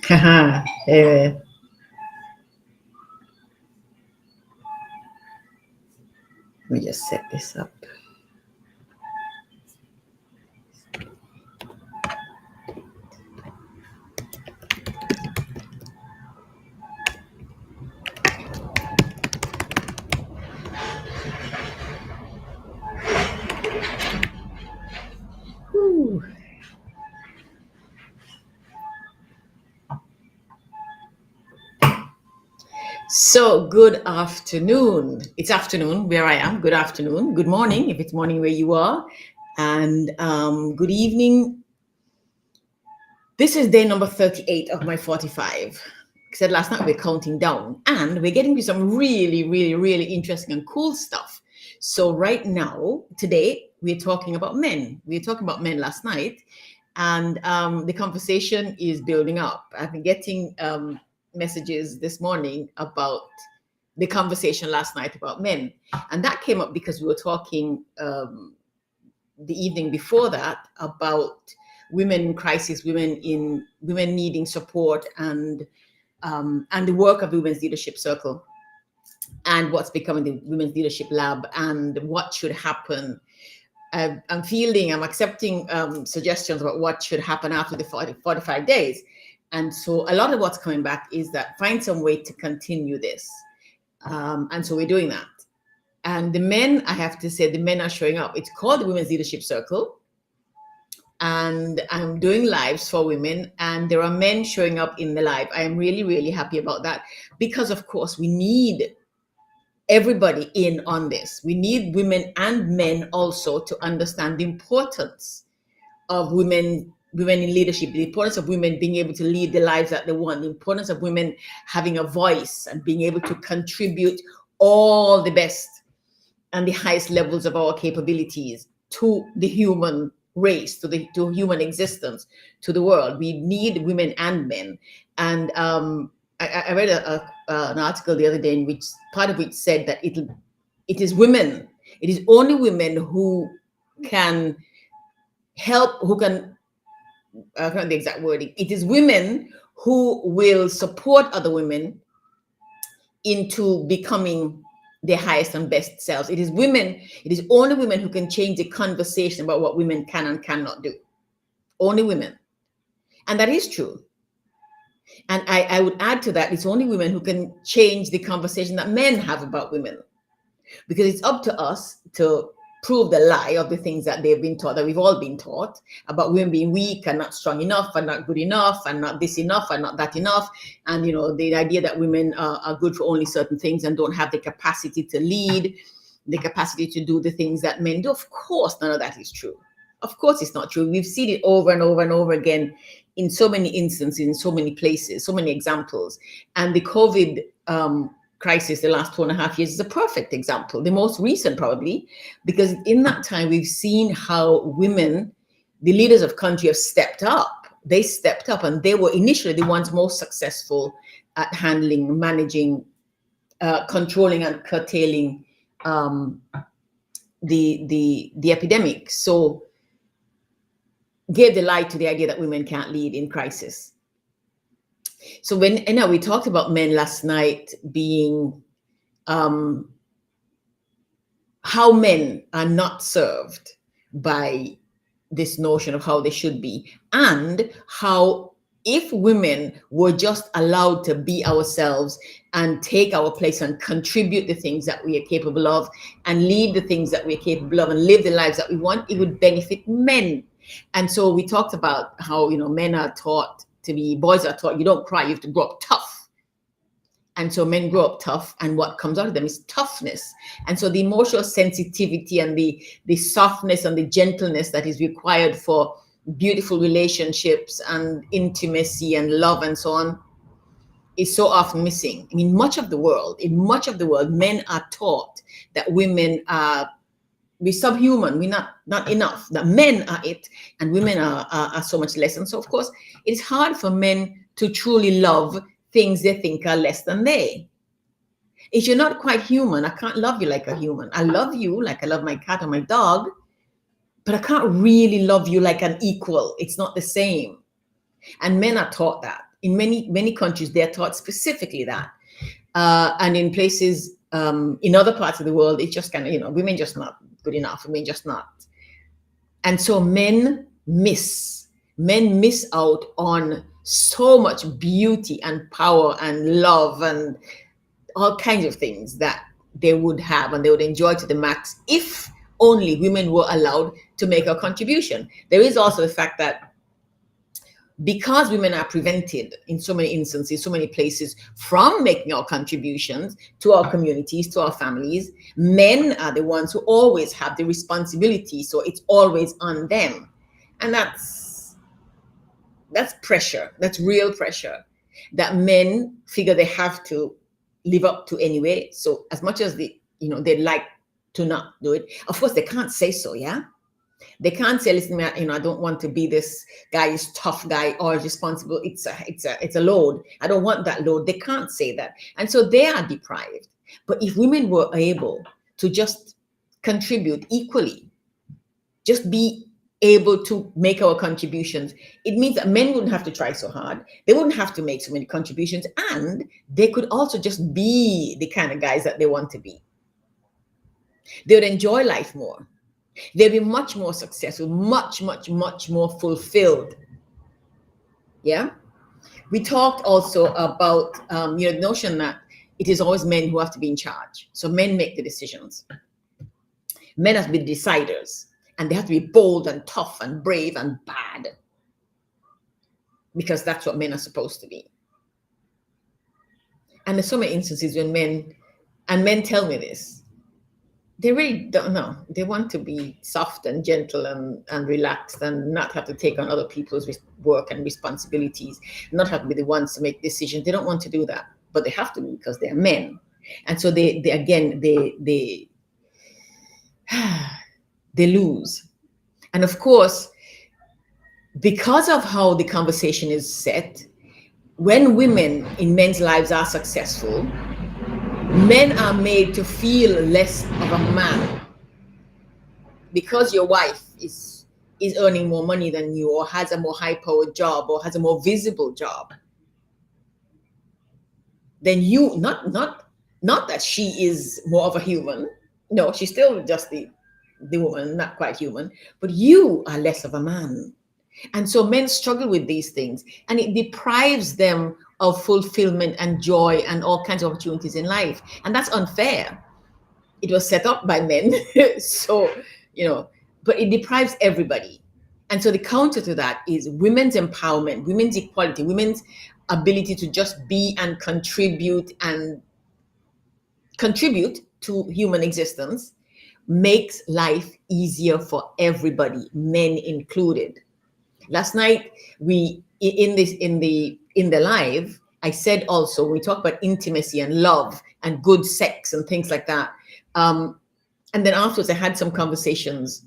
Haha, let me just set this up. Whew. So, good afternoon. It's afternoon where I am. Good afternoon. Good morning if it's morning where you are. And good evening. This is day number 38 of my 45. I said last night we're counting down and we're getting to some really, really, really interesting and cool stuff. So, right now, today, we're talking about men. We were talking about men last night, and the conversation is building up. I've been getting messages this morning about the conversation last night about men, and that came up because we were talking the evening before that about women in crisis, women needing support, and the work of the Women's Leadership Circle, and what's becoming the Women's Leadership Lab, and what should happen. I'm accepting suggestions about what should happen after the 45 days. And so a lot of what's coming back is that find some way to continue this. And so we're doing that. And the men, I have to say, the men are showing up. It's called the Women's Leadership Circle. And I'm doing lives for women, and there are men showing up in the live. I am really, really happy about that because, of course, we need everybody in on this. We need women and men also to understand the importance of women in leadership, the importance of women being able to lead the lives that they want, the importance of women having a voice and being able to contribute all the best and the highest levels of our capabilities to the human race, to human existence, to the world. We need women and men. And I read an article the other day in which part of which said that it is women. It is only women who can help, who can, I don't know the exact wording. It is women who will support other women into becoming their highest and best selves. It is only women who can change the conversation about what women can and cannot do. Only women. And that is true. And I would add to that, it's only women who can change the conversation that men have about women. Because it's up to us to prove the lie of the things that they've been taught, that we've all been taught, about women being weak and not strong enough and not good enough and not this enough and not that enough. And, you know, the idea that women are good for only certain things and don't have the capacity to lead, the capacity to do the things that men do. Of course, none of that is true. Of course, it's not true. We've seen it over and over and over again in so many instances, in so many places, so many examples. And the COVID crisis, the last 2.5 years, is a perfect example, the most recent probably, because in that time we've seen how women, the leaders of country, have stepped up. They stepped up, and they were initially the ones most successful at handling, managing, controlling, and curtailing the epidemic. So gave the lie to the idea that women can't lead in crisis. So we talked about men last night being how men are not served by this notion of how they should be, and how if women were just allowed to be ourselves and take our place and contribute the things that we are capable of and lead the things that we're capable of and live the lives that we want, it would benefit men. And so we talked about how, you know, men are taught to be, boys are taught, you don't cry, you have to grow up tough. And so men grow up tough, and what comes out of them is toughness. And so the emotional sensitivity and the softness and the gentleness that is required for beautiful relationships and intimacy and love and so on is so often missing. I mean, in much of the world, men are taught that women are, we're subhuman, we're not enough, that men are it, and women are so much less. And so, of course, it's hard for men to truly love things they think are less than they. If you're not quite human, I can't love you like a human. I love you like I love my cat or my dog, but I can't really love you like an equal. It's not the same. And men are taught that. In many countries, they're taught specifically that. And in places, in other parts of the world, it's just kind of, women just not good enough. Women just not. And so men miss out on so much beauty and power and love and all kinds of things that they would have and they would enjoy to the max if only women were allowed to make a contribution. There is also the fact that because women are prevented in so many instances, so many places from making our contributions to our communities, to our families, men are the ones who always have the responsibility. So it's always on them. And that's pressure. That's real pressure that men figure they have to live up to anyway. So as much as they'd like to not do it, of course they can't say so, yeah? They can't say, listen, I don't want to be this guy, this tough guy, or responsible. It's a load. I don't want that load. They can't say that. And so they are deprived. But if women were able to just contribute equally, just be able to make our contributions, it means that men wouldn't have to try so hard. They wouldn't have to make so many contributions. And they could also just be the kind of guys that they want to be. They would enjoy life more. They'll be much more successful, much, much, much more fulfilled. Yeah. We talked also about, the notion that it is always men who have to be in charge. So men make the decisions. Men have to be the deciders, and they have to be bold and tough and brave and bad, because that's what men are supposed to be. And there's so many instances when men tell me this, they really don't know. They want to be soft and gentle and relaxed and not have to take on other people's work and responsibilities, not have to be the ones to make decisions. They don't want to do that, but they have to because they're men. And so they lose. And of course, because of how the conversation is set, when women in men's lives are successful, men are made to feel less of a man because your wife is earning more money than you, or has a more high-powered job, or has a more visible job. Then you, not that she is more of a human. No, she's still just the woman, not quite human, but you are less of a man. And so men struggle with these things, and it deprives them of fulfillment and joy and all kinds of opportunities in life. And that's unfair. It was set up by men. So, but it deprives everybody. And so the counter to that is women's empowerment, women's equality, women's ability to just be and contribute to human existence makes life easier for everybody, men included. Last night, in the live, I said also, we talk about intimacy and love and good sex and things like that. And then afterwards, I had some conversations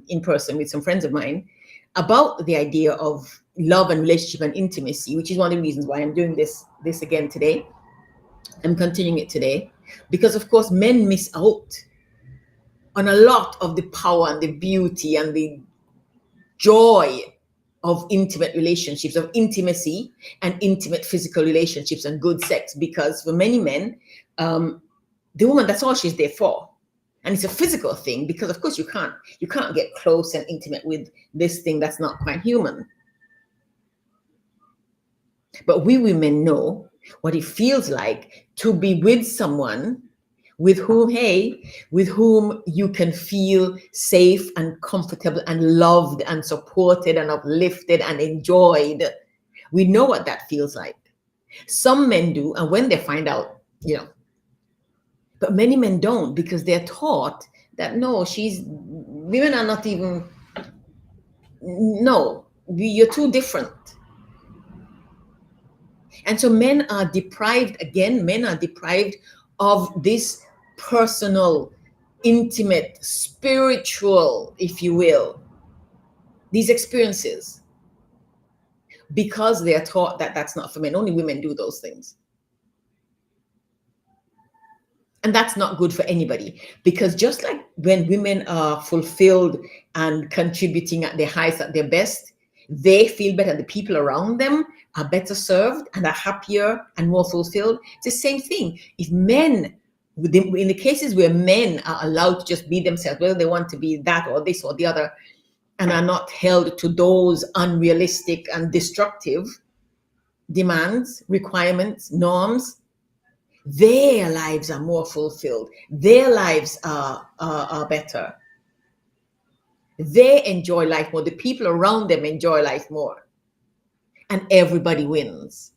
in person with some friends of mine about the idea of love and relationship and intimacy, which is one of the reasons why I'm doing this again today. I'm continuing it today because, of course, men miss out on a lot of the power and the beauty and the joy of intimate relationships, of intimacy and intimate physical relationships and good sex, because for many men, the woman, that's all she's there for. And it's a physical thing because, of course, you can't get close and intimate with this thing that's not quite human. But we women know what it feels like to be with someone with whom you can feel safe and comfortable and loved and supported and uplifted and enjoyed. We know what that feels like. Some men do, and when they find out, but many men don't, because they're taught that women are not even, no, you're too different. And so men are deprived of this personal, intimate, spiritual, if you will, these experiences, because they are taught that that's not for men. Only women do those things. And that's not good for anybody, because just like when women are fulfilled and contributing at their highest, at their best, they feel better. The people around them are better served and are happier and more fulfilled. It's the same thing. If men, in the cases where men are allowed to just be themselves, whether they want to be that or this or the other, and are not held to those unrealistic and destructive demands, requirements, norms, their lives are more fulfilled. Their lives are better. They enjoy life more. The people around them enjoy life more. And everybody wins.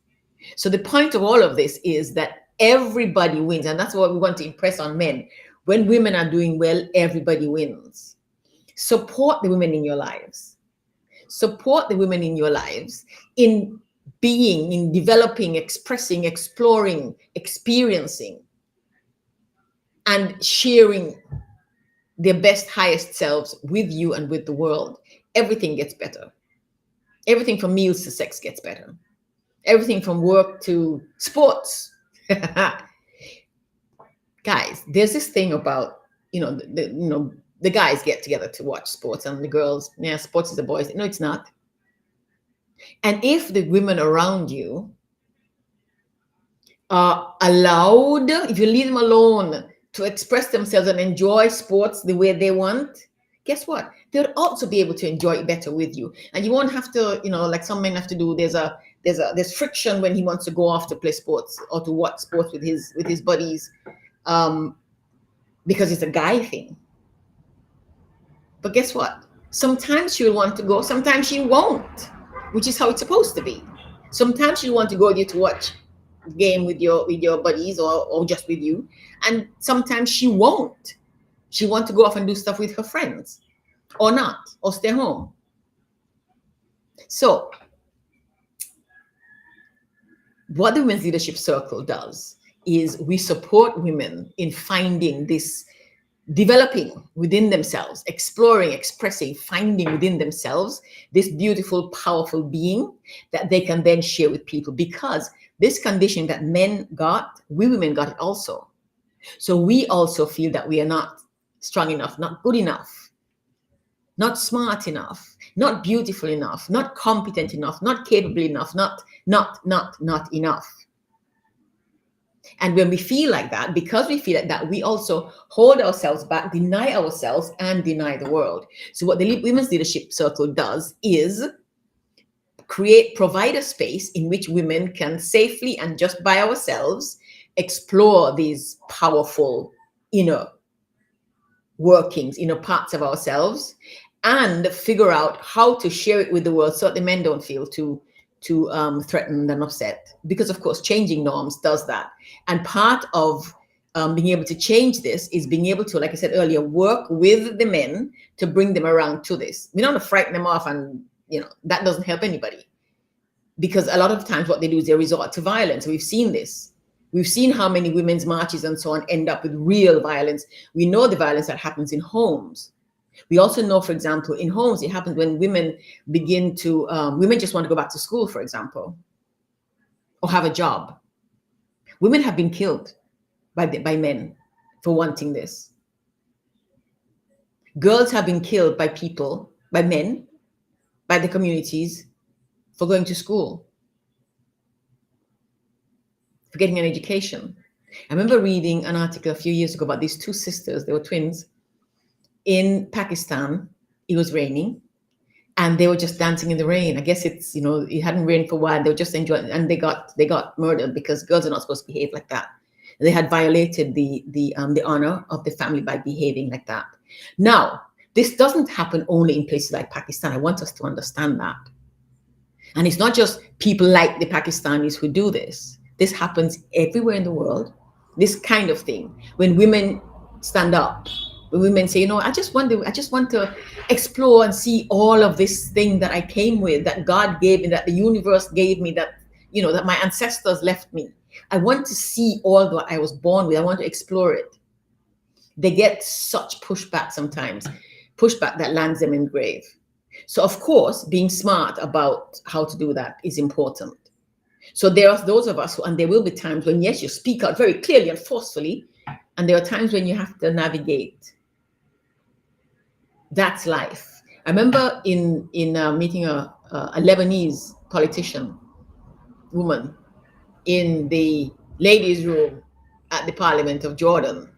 So the point of all of this is that everybody wins. And that's what we want to impress on men. When women are doing well, everybody wins. Support the women in your lives. Support the women in your lives in being, in developing, expressing, exploring, experiencing, and sharing their best, highest selves with you and with the world. Everything gets better. Everything from meals to sex gets better. Everything from work to sports. Guys, there's this thing about, the guys get together to watch sports and the girls, yeah, sports is the boys. No, it's not. And if the women around you are allowed, if you leave them alone to express themselves and enjoy sports the way they want, guess what? They'll also be able to enjoy it better with you. And you won't have to, like some men have to do, there's friction when he wants to go off to play sports or to watch sports with his buddies, because it's a guy thing. But guess what? Sometimes she'll want to go, sometimes she won't, which is how it's supposed to be. Sometimes she'll want to go with you to watch the game with your buddies or just with you. And sometimes she won't. She wants to go off and do stuff with her friends or not, or stay home. So what the Women's Leadership Circle does is we support women in finding this, developing within themselves, exploring, expressing, finding within themselves this beautiful, powerful being that they can then share with people. Because this condition that men got, we women got it also. So we also feel that we are not strong enough, not good enough, not smart enough, not beautiful enough, not competent enough, not capable enough, not enough. And when we feel like that, because we feel like that, we also hold ourselves back, deny ourselves, and deny the world. So what the Women's Leadership Circle does is provide a space in which women can safely and just by ourselves explore these powerful inner workings, inner parts of ourselves, and figure out how to share it with the world so that the men don't feel too threatened and upset. Because of course, changing norms does that. And part of being able to change this is being able to, like I said earlier, work with the men to bring them around to this. We don't want to frighten them off, and that doesn't help anybody. Because a lot of times what they do is they resort to violence. We've seen this. We've seen how many women's marches and so on end up with real violence. We know the violence that happens in homes. We also know, for example, in homes, it happens when women begin to, women just want to go back to school, for example, or have a job. Women have been killed by men for wanting this. Girls have been killed by people, by men, by the communities for going to school, for getting an education. I remember reading an article a few years ago about these two sisters. They were twins in Pakistan. It was raining and they were just dancing in the rain. I guess it's, it hadn't rained for a while. They were just enjoying, and they got murdered because girls are not supposed to behave like that. They had violated the honor of the family by behaving like that. Now, this doesn't happen only in places like Pakistan. I want us to understand that. And it's not just people like the Pakistanis who do this. This happens everywhere in the world. This kind of thing, when women stand up, when women say, I just want to explore and see all of this thing that I came with, that God gave me, that the universe gave me, that that my ancestors left me. I want to see all that I was born with. I want to explore it. They get such pushback sometimes, pushback that lands them in the grave. So of course, being smart about how to do that is important. So there are those of us and there will be times when, yes, you speak out very clearly and forcefully, and there are times when you have to navigate. That's life. I remember in meeting a a Lebanese politician, woman, in the ladies' room at the Parliament of Jordan,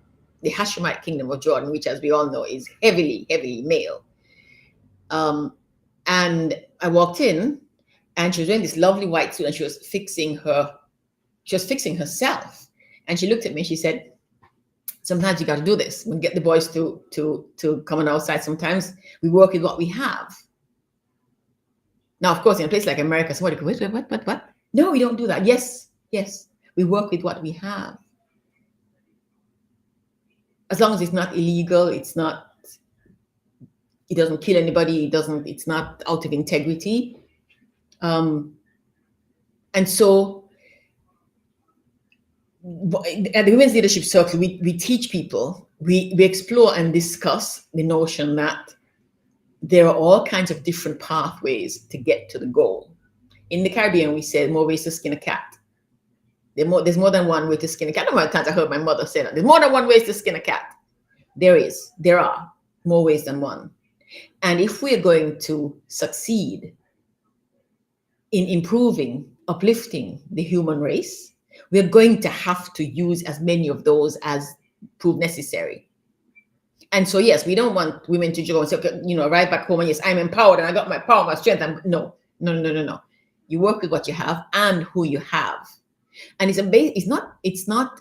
the Hashemite Kingdom of Jordan, which, as we all know, is heavily, heavily male. And I walked in, and she was wearing this lovely white suit, and she was fixing herself. And she looked at me, she said, sometimes you got to do this. We get the boys to come on outside. Sometimes we work with what we have. Now, of course, in a place like America, somebody goes, wait, what? No, we don't do that. Yes, we work with what we have. As long as it's not illegal, it doesn't kill anybody, it's not out of integrity. And so at the Women's Leadership Circle, we teach people, we explore and discuss the notion that there are all kinds of different pathways to get to the goal. In the Caribbean, we say more ways to skin a cat. There's more than one way to skin a cat. I heard my mother say that. There's more than one way to skin a cat. There are more ways than one. And if we're going to succeed in improving, uplifting the human race, we're going to have to use as many of those as prove necessary. And so, yes, we don't want women to go and say, okay, right back home, and yes, I'm empowered and I got my power, my strength. No. You work with what you have and who you have. And it's not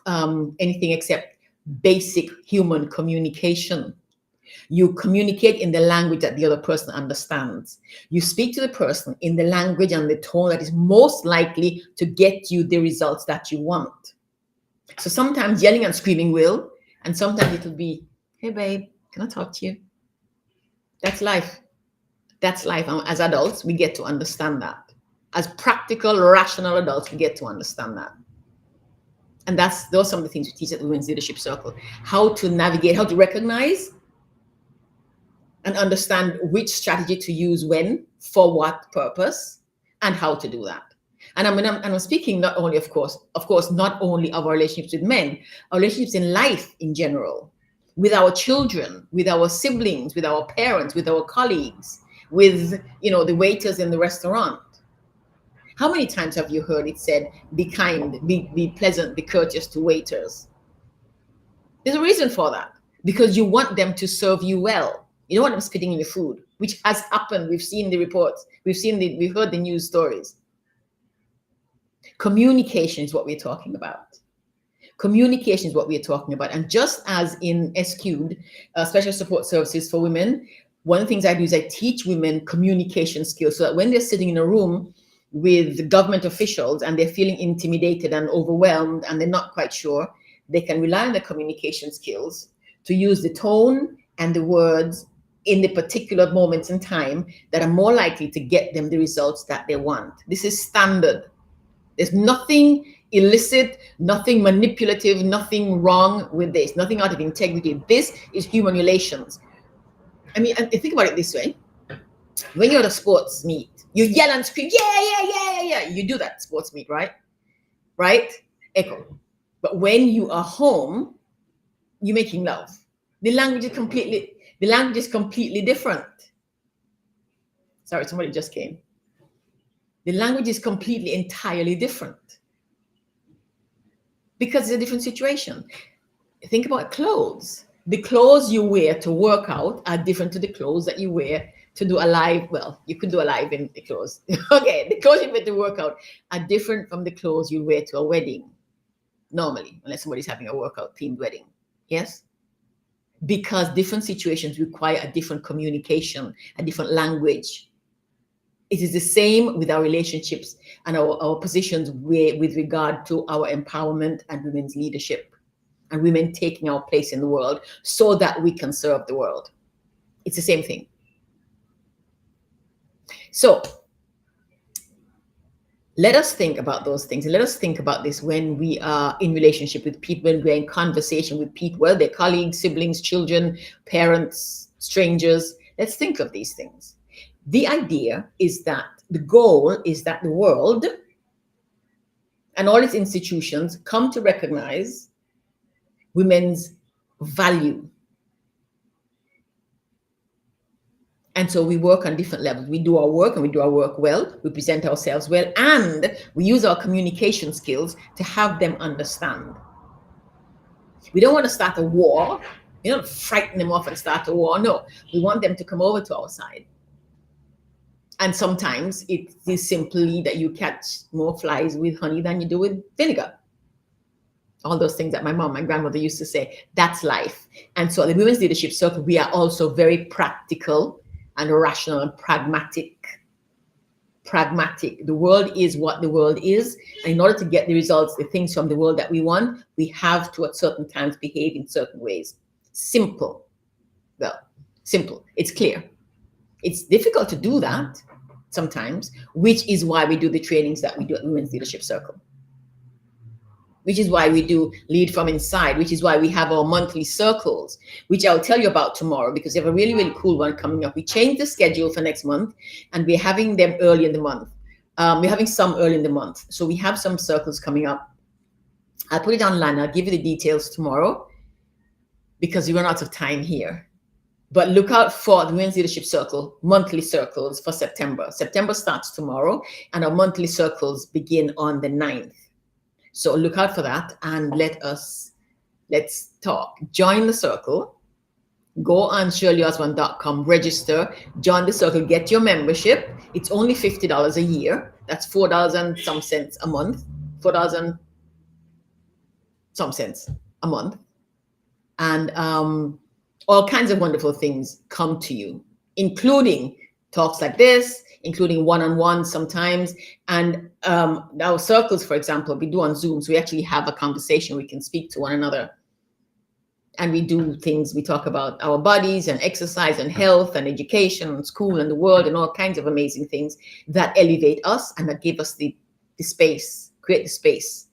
anything except basic human communication. You communicate in the language that the other person understands. You speak to the person in the language and the tone that is most likely to get you the results that you want. So sometimes yelling and screaming will, and sometimes it'll be, hey babe, can I talk to you? That's life. And as adults, we get to understand that. As practical, rational adults, we get to understand that. And those are some of the things we teach at the Women's Leadership Circle. How to navigate, how to recognize and understand which strategy to use when, for what purpose, and how to do that. And I'm speaking not only, of course, not only of our relationships with men, our relationships in life in general, with our children, with our siblings, with our parents, with our colleagues, with the waiters in the restaurant. How many times have you heard it said, be kind, be pleasant, be courteous to waiters? There's a reason for that, because you want them to serve you well. You don't want them spitting in your food, which has happened. We've seen the reports. We've heard the news stories. Communication is what we're talking about. Communication is what we're talking about. And just as in SQ'd, Special Support Services for Women, one of the things I do is I teach women communication skills so that when they're sitting in a room with government officials and they're feeling intimidated and overwhelmed and they're not quite sure, they can rely on their communication skills to use the tone and the words in the particular moments in time that are more likely to get them the results that they want. This is standard. There's nothing illicit, nothing manipulative, nothing wrong with this, nothing out of integrity. This is human relations. I mean, and think about it this way. When you're at a sports meet, you yell and scream, yeah. You do that sports meet, right? Right? Echo. But when you are home, you're making love. The language is completely different. Sorry, somebody just came. The language is entirely different. Because it's a different situation. Think about clothes. The clothes you wear to work out are different to the clothes that you wear to do a live. Well, you could do a live in the clothes. Okay, the clothes you wear to work out are different from the clothes you wear to a wedding. Normally, unless somebody's having a workout themed wedding. Yes? Because different situations require a different communication, a different language. It is the same with our relationships and our positions with regard to our empowerment and women's leadership and women taking our place in the world so that we can serve the world. It's the same thing. So let us think about those things. And let us think about this when we are in relationship with people, when we're in conversation with people, well, they're colleagues, siblings, children, parents, strangers. Let's think of these things. The idea is that the goal is that the world and all its institutions come to recognize women's value. And so we work on different levels. We do our work and we do our work well. We present ourselves well, and we use our communication skills to have them understand. We don't want to start a war. You don't frighten them off and start a war. No, we want them to come over to our side. And sometimes it is simply that you catch more flies with honey than you do with vinegar. All those things that my mom and grandmother used to say, that's life. And so at the Women's Leadership Circle, we are also very practical and rational and pragmatic. The world is what the world is. And in order to get the results, the things from the world that we want, we have to at certain times behave in certain ways. Simple. Well, simple. It's clear. It's difficult to do that sometimes, which is why we do the trainings that we do at Women's Leadership Circle. Which is why we do Lead from Inside, which is why we have our monthly circles, which I'll tell you about tomorrow, because we have a really, really cool one coming up. We changed the schedule for next month, and we're having them early in the month. We're having some early in the month. So we have some circles coming up. I'll put it online. I'll give you the details tomorrow, because we run out of time here. But look out for the Women's Leadership Circle monthly circles for September. September starts tomorrow, and our monthly circles begin on the 9th. So look out for that, and let's talk. Join the circle. Go on shirleyosborn.com, register, join the circle, get your membership. It's only $50 a year. That's $4 and some cents a month. $4 and some cents a month. And all kinds of wonderful things come to you, including talks like this, including one-on-one sometimes. And our circles, for example, we do on Zoom. So we actually have a conversation. We can speak to one another. And we do things. We talk about our bodies and exercise and health and education and school and the world and all kinds of amazing things that elevate us and that give us the space, create the space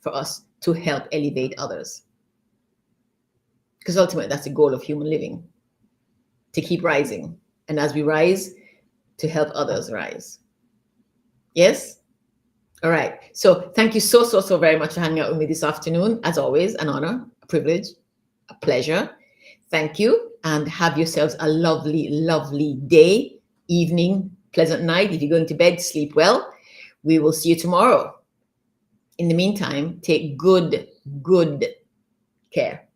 for us to help elevate others. Because ultimately, that's the goal of human living, to keep rising. And as we rise, to help others rise. Yes? All right. So thank you so very much for hanging out with me this afternoon. As always, an honor, a privilege, a pleasure. Thank you. And have yourselves a lovely, lovely day, evening, pleasant night. If you're going to bed, sleep well. We will see you tomorrow. In the meantime, take good care.